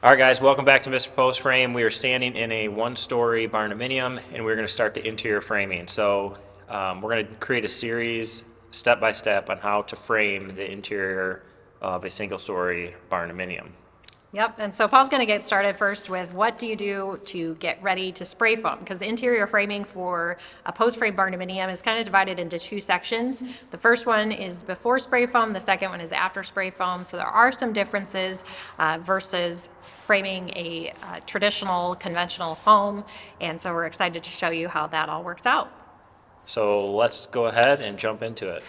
All right, guys, welcome back to Mr. Post Frame. We are standing in a one-story Barndominium, and we're going to start the interior framing. So we're going to create a series step by step on how to frame the interior of a single-story Barndominium. Yep, and so Paul's going to get started first with what do you do to get ready to spray foam? Because interior framing for a post-frame barndominium is kind of divided into two sections. The first one is before spray foam, the second one is after spray foam. So there are some differences versus framing a traditional, conventional home. And so we're excited to show you how that all works out. So let's go ahead and jump into it.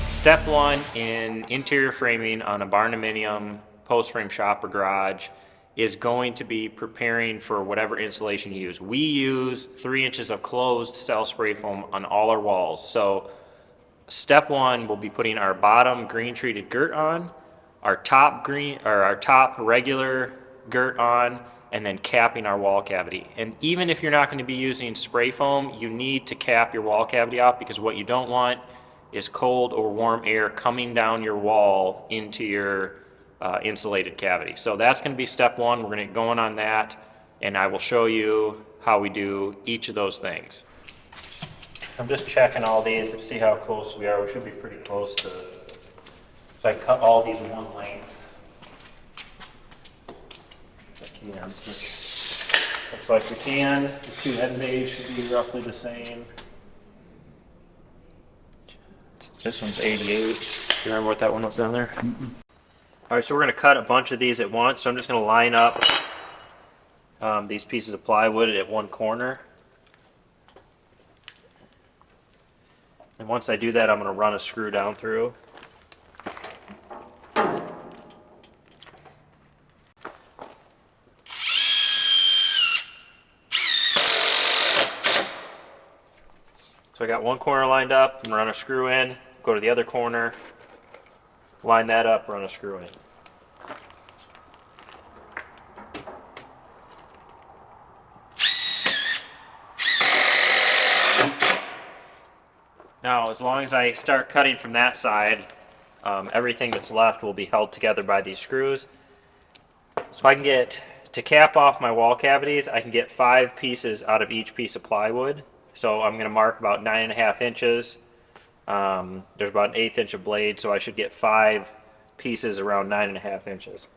Step one in interior framing on a barndominium, post frame shop or garage is going to be preparing for whatever insulation you use. We use 3 inches of closed cell spray foam on all our walls. So step one, we'll be putting our bottom green treated Girt on, our top regular Girt on, and then capping our wall cavity. And even if you're not going to be using spray foam, you need to cap your wall cavity off, because what you don't want is cold or warm air coming down your wall into your insulated cavity. So that's going to be step one. We're going to get going on that, and I will show you how we do each of those things. I'm just checking all these to see how close we are. We should be pretty close to, so I cut all these one length. Looks like we can. The two head bays should be roughly the same. This one's 88. Do you remember what that one was down there? Mm-mm. All right, so we're going to cut a bunch of these at once. So I'm just going to line up these pieces of plywood at one corner. And once I do that, I'm going to run a screw down through. So I got one corner lined up, I'm going to run a screw in, go to the other corner, line that up, run a screw in. Now, as long as I start cutting from that side, everything that's left will be held together by these screws. So I can get, to cap off my wall cavities, I can get 5 pieces out of each piece of plywood. So I'm going to mark about 9.5 inches. There's about an 1/8 inch of blade, so I should get 5 pieces around 9.5 inches.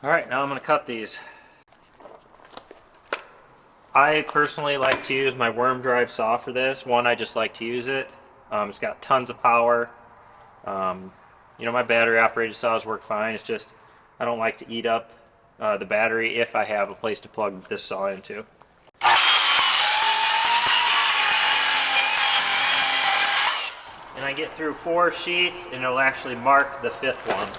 All right, now I'm going to cut these. I personally like to use my worm drive saw for this. One, I just like to use it. It's got tons of power. You know, my battery operated saws work fine. It's just I don't like to eat up the battery if I have a place to plug this saw into. And I get through 4 sheets, and it'll actually mark the 5th one.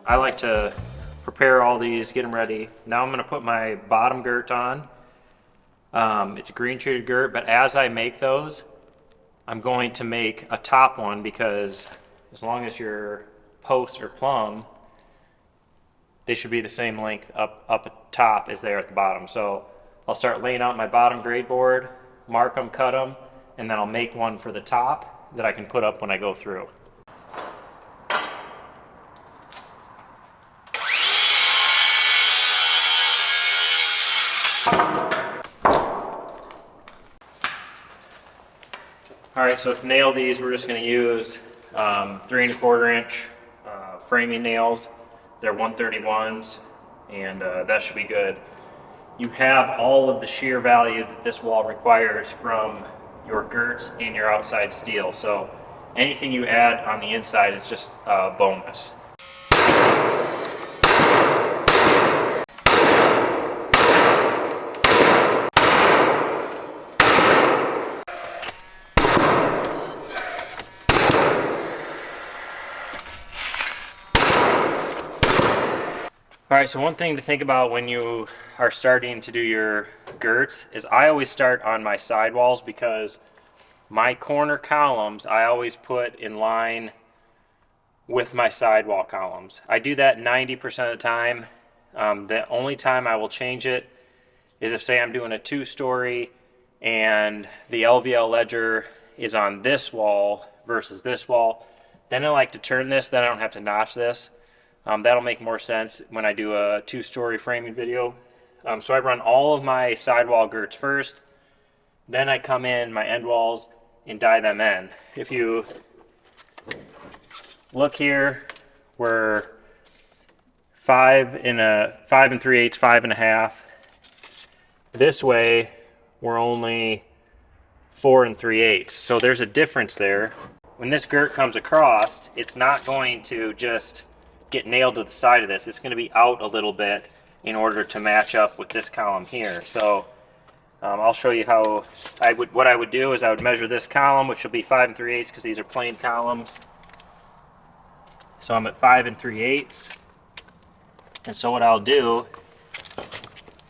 I like to prepare all these, get them ready. Now I'm gonna put my bottom girt on. It's a green treated girt, but as I make those, I'm going to make a top one because as long as your posts are plumb, they should be the same length up top as they are at the bottom. So I'll start laying out my bottom grade board, mark them, cut them, and then I'll make one for the top that I can put up when I go through. All right, so to nail these, we're just going to use 3 1/4 inch framing nails. They're 131s, and that should be good. You have all of the shear value that this wall requires from your girts and your outside steel. So anything you add on the inside is just a bonus. All right, so one thing to think about when you are starting to do your girts is I always start on my sidewalls because my corner columns I always put in line with my sidewall columns. I do that 90% of the time. The only time I will change it is if, say, I'm doing a 2-story and the LVL ledger is on this wall versus this wall. Then I like to turn this, then I don't have to notch this. That'll make more sense when I do a 2-story framing video. So I run all of my sidewall girts first, then I come in my end walls and die them in. If you look here, we're 5 3/8, 5 1/2. This way, we're only 4 3/8. So there's a difference there. When this girt comes across, it's not going to just get nailed to the side of this. It's going to be out a little bit in order to match up with this column here. So I'll show you how what I would do is I would measure this column, which will be 5 3/8 because these are plain columns. So I'm at 5 3/8. And so what I'll do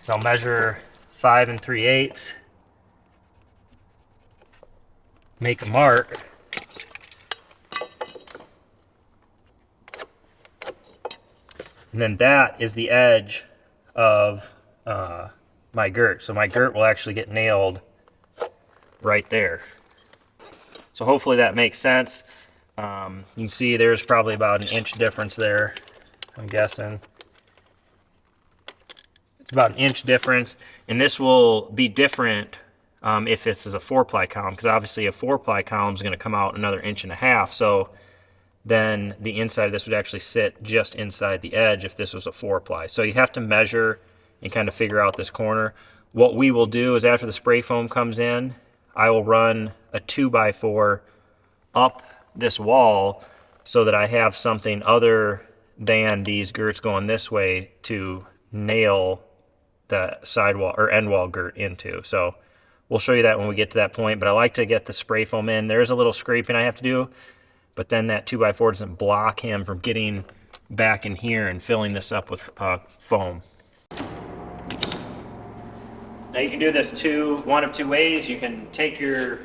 is I'll measure 5 3/8, make a mark, and then that is the edge of my girt. So my girt will actually get nailed right there. So hopefully that makes sense. You can see there's probably about 1 inch difference there, I'm guessing. It's about 1 inch difference, and this will be different if this is a 4-ply column, because obviously a 4-ply column is going to come out another 1.5 inches. So then the inside of this would actually sit just inside the edge if this was a 4-ply. So you have to measure and kind of figure out this corner. What we will do is after the spray foam comes in, I will run a 2x4 up this wall so that I have something other than these girts going this way to nail the sidewall or end wall girt into. So we'll show you that when we get to that point, but I like to get the spray foam in. There's a little scraping I have to do, but then that 2x4 doesn't block him from getting back in here and filling this up with foam. Now you can do this one of two ways. You can take your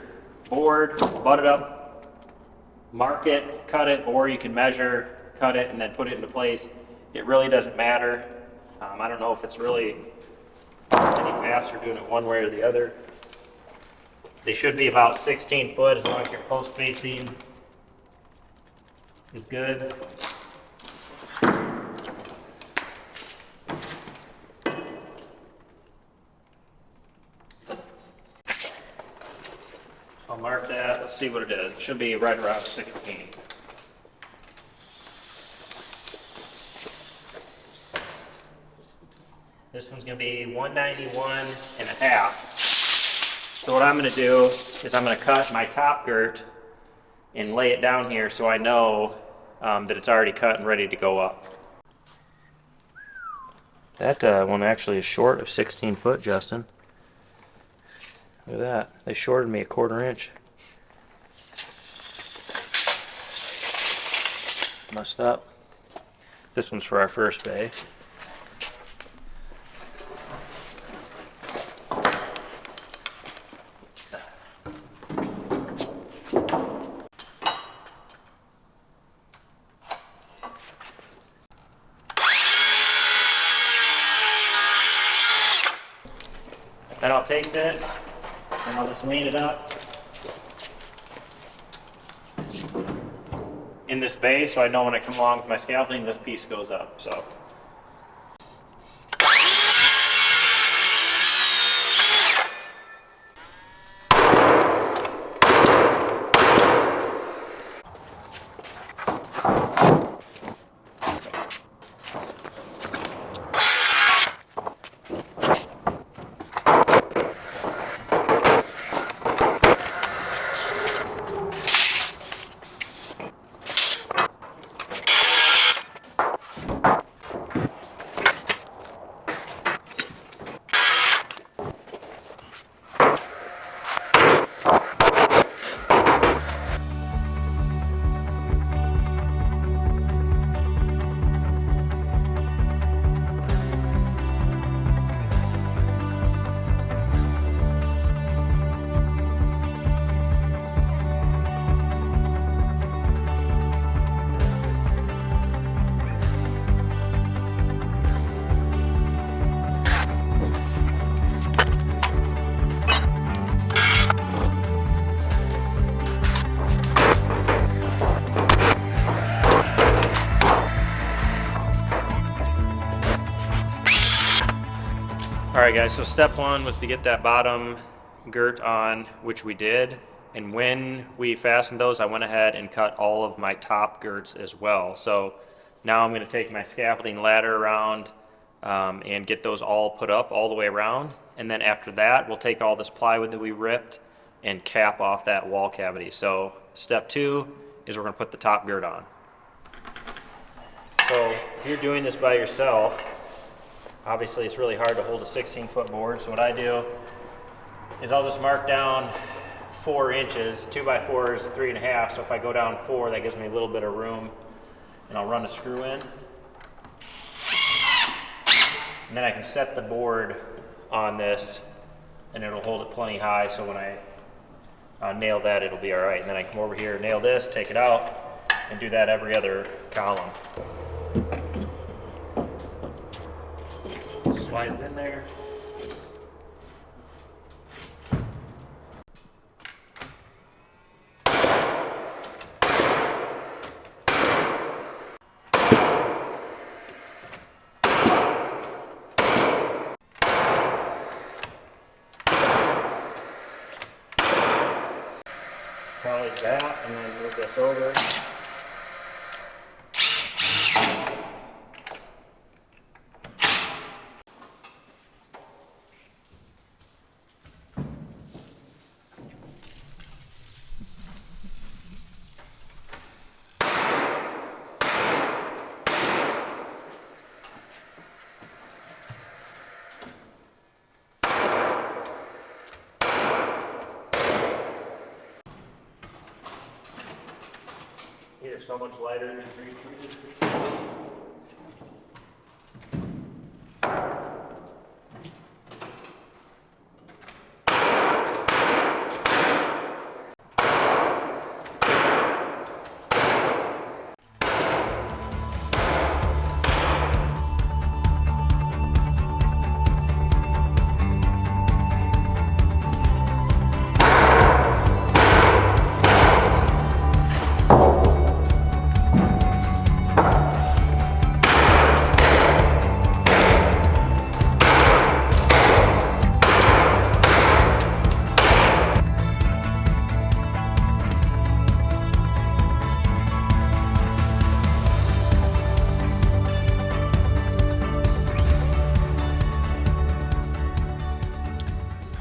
board, butt it up, mark it, cut it, or you can measure, cut it, and then put it into place. It really doesn't matter. I don't know if it's really any faster doing it one way or the other. They should be about 16 foot as long as your post spacing is good. I'll mark that. Let's see what it is. It should be right around 16. This one's going to be 191.5. So what I'm going to do is I'm going to cut my top girt and lay it down here so I know that it's already cut and ready to go up. That one actually is short of 16 foot, Justin. Look at that. They shorted me a 1/4 inch. Messed up. This one's for our first bay. Then I'll take this and I'll just lean it up in this bay so I know when I come along with my scaffolding, this piece goes up. So. All right guys, so step one was to get that bottom girt on, which we did. And when we fastened those, I went ahead and cut all of my top girts as well. So now I'm gonna take my scaffolding ladder around and get those all put up all the way around. And then after that, we'll take all this plywood that we ripped and cap off that wall cavity. So step two is we're gonna put the top girt on. So if you're doing this by yourself, obviously it's really hard to hold a 16-foot board. So what I do is I'll just mark down 4 inches. 2 by 4 is 3.5. So if I go down 4, that gives me a little bit of room. And I'll run a screw in. And then I can set the board on this and it'll hold it plenty high. So when I nail that, it'll be all right. And then I come over here, nail this, take it out, and do that every other column. Slide it in there. Probably that, and then move this over. They're so much lighter than 3.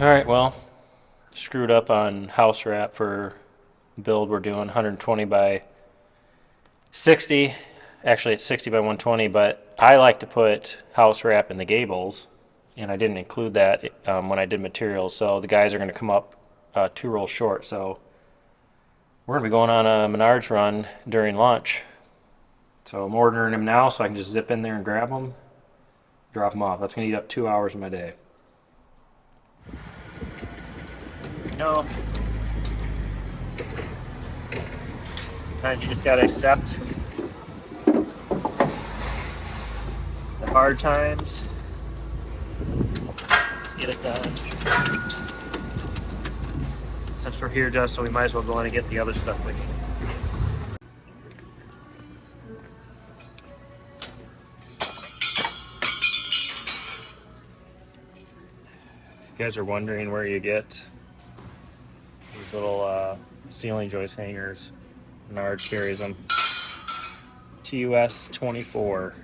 All right, well, screwed up on house wrap for build. We're doing 120 by 60. Actually, it's 60 by 120, but I like to put house wrap in the gables, and I didn't include that when I did materials. So the guys are going to come up 2 rolls short. So we're going to be going on a Menards run during lunch. So I'm ordering them now so I can just zip in there and grab them, drop them off. That's going to eat up 2 hours of my day. No. Sometimes you just got to accept the hard times. Get it done. Since we're here, just so we might as well go in and get the other stuff we need. If you guys are wondering where you get these little ceiling joist hangers, Menards carries them. TUS 24.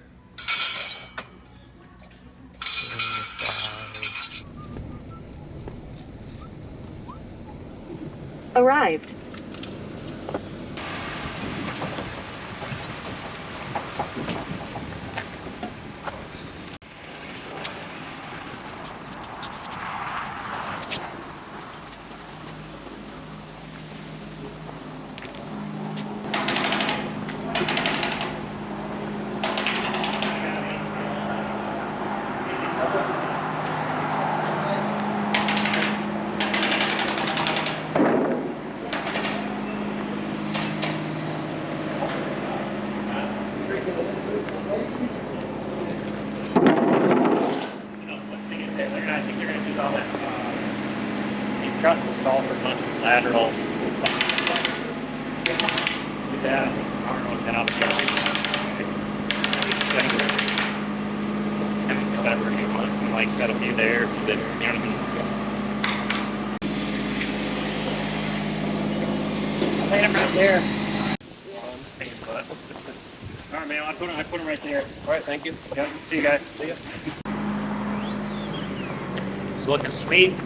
Arrived. Trusses call for a bunch of laterals. Do that. I don't know what that opportunity is. Like set a few there, then you know what I mean. Lay them right there. All right, man. I put them right there. All right, thank you. Yep. See you guys. See ya. It's looking sweet.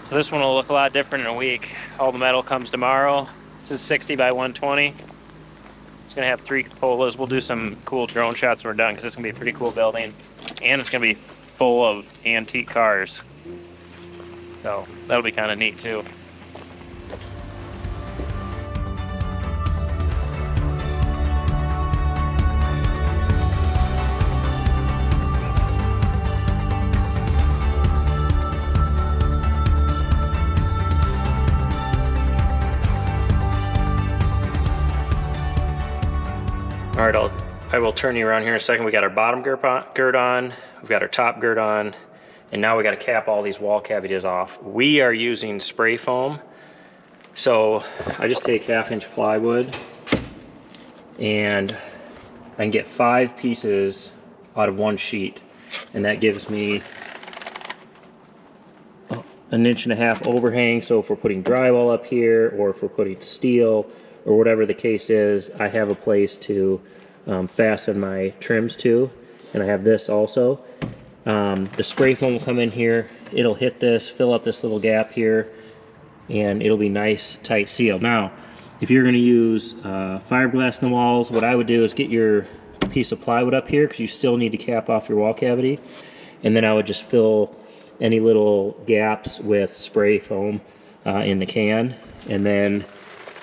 So this one will look a lot different in a week. All the metal comes tomorrow. This is 60 by 120. It's gonna have 3 cupolas. We'll do some cool drone shots when we're done because it's gonna be a pretty cool building. And it's gonna be full of antique cars. So that'll be kind of neat too. All right, I will turn you around here in a second. We got our bottom gird on, we've got our top gird on, and now we got to cap all these wall cavities off. We are using spray foam. So I just take 1/2-inch plywood and I can get 5 pieces out of 1 sheet. And that gives me 1.5 inch overhang. So if we're putting drywall up here or if we're putting steel, or whatever the case is, I have a place to fasten my trims to, and I have this also. The spray foam will come in here, it'll hit this, fill up this little gap here, and it'll be nice, tight seal. Now, if you're gonna use fiberglass in the walls, what I would do is get your piece of plywood up here, because you still need to cap off your wall cavity, and then I would just fill any little gaps with spray foam in the can, and then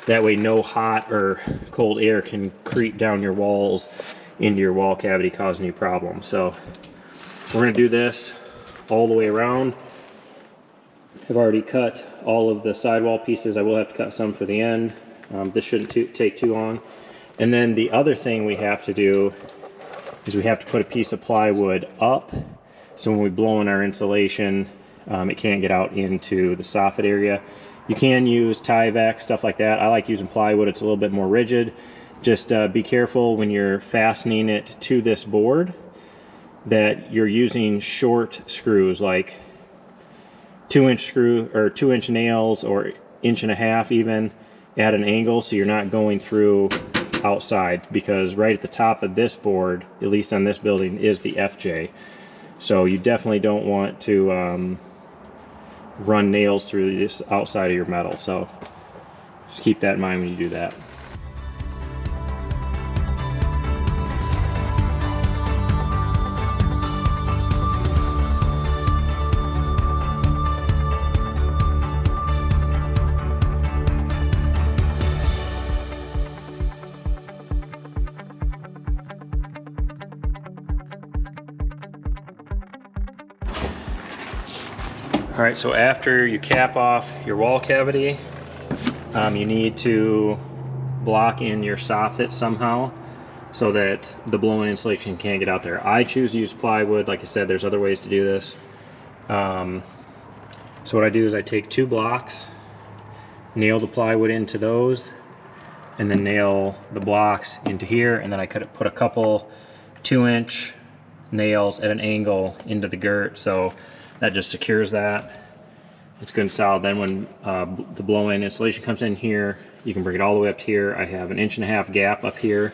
that way no hot or cold air can creep down your walls into your wall cavity, causing you problems. So we're gonna do this all the way around. I've already cut all of the sidewall pieces. I will have to cut some for the end. This shouldn't take too long. And then the other thing we have to do is we have to put a piece of plywood up, so when we blow in our insulation, it can't get out into the soffit area. You can use Tyvek, stuff like that. I like using plywood, it's a little bit more rigid. Just be careful when you're fastening it to this board that you're using short screws, like 2-inch screw or 2-inch nails, or 1.5 inch even, at an angle, so you're not going through outside, because right at the top of this board, at least on this building, is the FJ. So you definitely don't want to run nails through this outside of your metal. So just keep that in mind when you do that. All right, so after you cap off your wall cavity, you need to block in your soffit somehow so that the blow-in insulation can't get out there. I choose to use plywood. Like I said, there's other ways to do this. So what I do is I take 2 blocks, nail the plywood into those, and then nail the blocks into here, and then I could put a couple 2-inch nails at an angle into the girt, so that just secures that. It's good and solid. Then when the blow-in insulation comes in here, you can bring it all the way up to here. I have an 1.5-inch gap up here,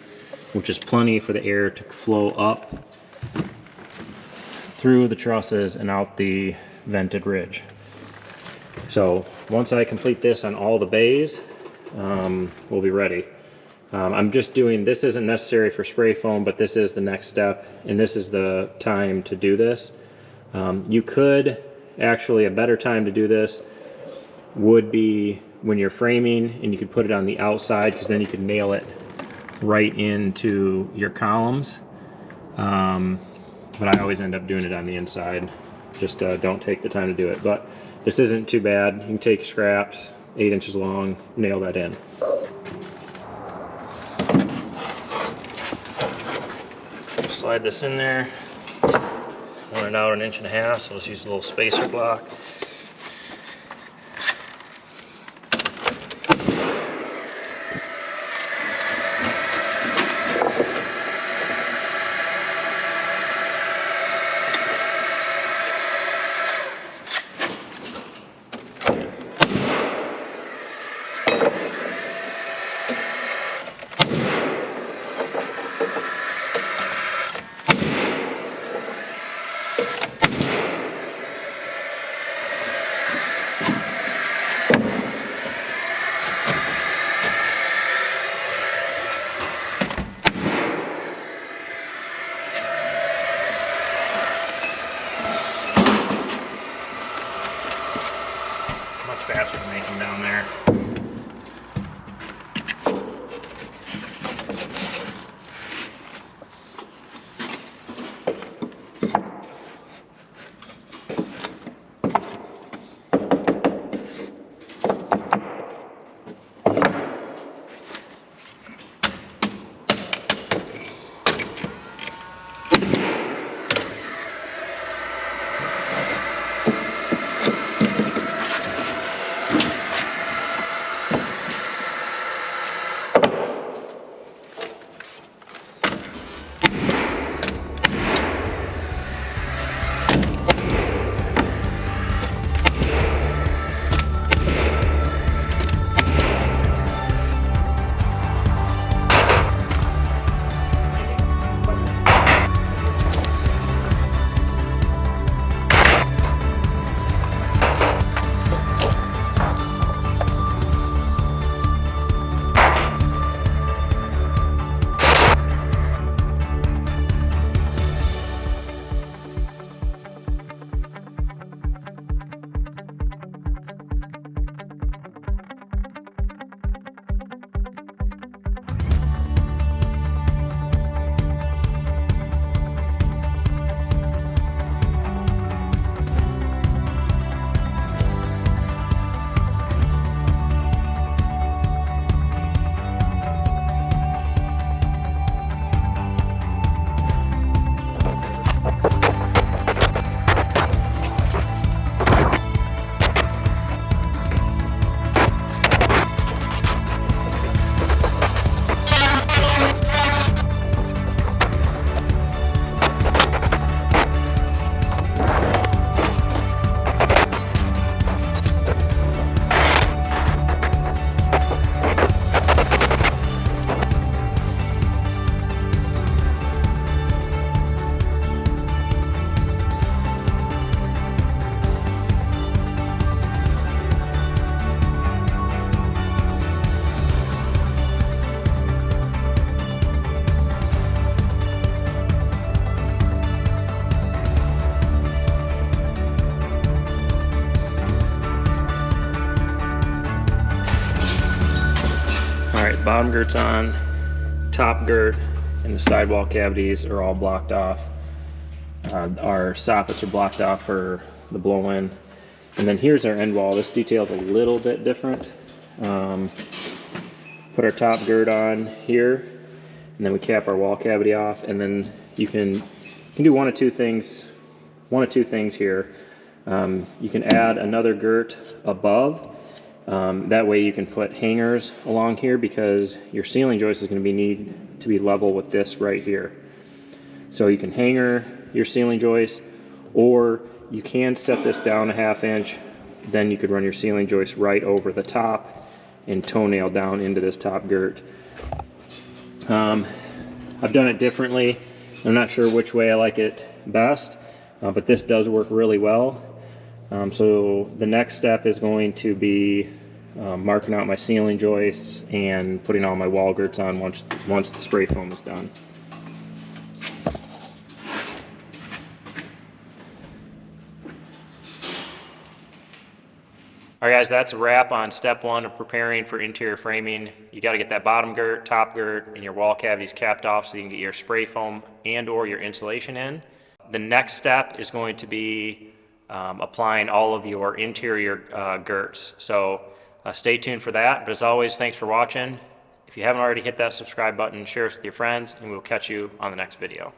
which is plenty for the air to flow up through the trusses and out the vented ridge. So once I complete this on all the bays, we'll be ready. I'm just doing, this isn't necessary for spray foam, but this is the next step, and this is the time to do this. You could, actually, a better time to do this would be when you're framing, and you could put it on the outside, because then you could nail it right into your columns. But I always end up doing it on the inside. Just don't take the time to do it. But this isn't too bad. You can take scraps, 8 inches long, nail that in. Slide this in there. Want it out 1.5 inches, so let's use a little spacer block. Faster to make them down there. Bottom girt's on, top girt and the sidewall cavities are all blocked off. Our soffits are blocked off for the blow-in. And then here's our end wall. This detail's a little bit different. Put our top gird on here, and then we cap our wall cavity off, and then you can do one of two things here. You can add another girt above. That way you can put hangers along here, because your ceiling joist is going to need to be level with this right here. So you can hanger your ceiling joist, or you can set this down a 1/2 inch. Then you could run your ceiling joist right over the top and toenail down into this top girt. I've done it differently. I'm not sure which way I like it best, but this does work really well. So the next step is going to be marking out my ceiling joists and putting all my wall girts on once the spray foam is done. All right, guys, that's a wrap on step 1 of preparing for interior framing. You got to get that bottom girt, top girt, and your wall cavities capped off so you can get your spray foam and or your insulation in. The next step is going to be applying all of your interior girts. So stay tuned for that. But as always, thanks for watching. If you haven't already, hit that subscribe button, share us with your friends, and we'll catch you on the next video.